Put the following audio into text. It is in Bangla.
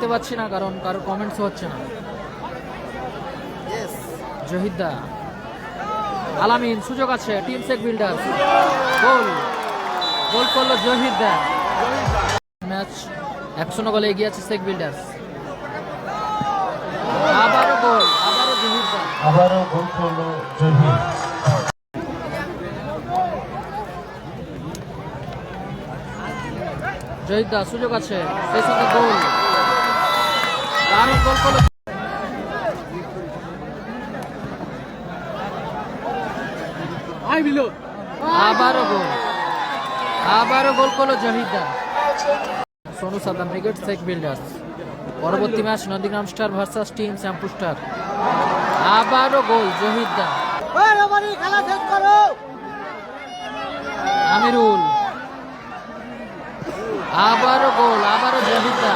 দেখতে পাচ্ছি না, কারণ কারো কমেন্টস হচ্ছে না। জহিদা, আলামিন, সুযোগ আছে, টিম সেক বিল্ডার, গোল গোল করলো জহিদা। ম্যাচ 1-0 গোলে এগিয়ে আছে সেক বিল্ডার্স। আবারও গোল, আবারও জহিদা, আবারও গোল করলো জহির। জহিদা, সুযোগ আছে, সেই সঙ্গে গোল, দারুণ গোল করলো। আবারও গোল, আবারও গোল করলো জহিদা। সোনু সাদাম, ব্রিগেড সেক বিল্ডার্স। পরবর্তী match Nandigram star versus team shampoo star. আবারও গোল জহিদা। আমিরুল, আবারও গোল, আবারও জহিদা।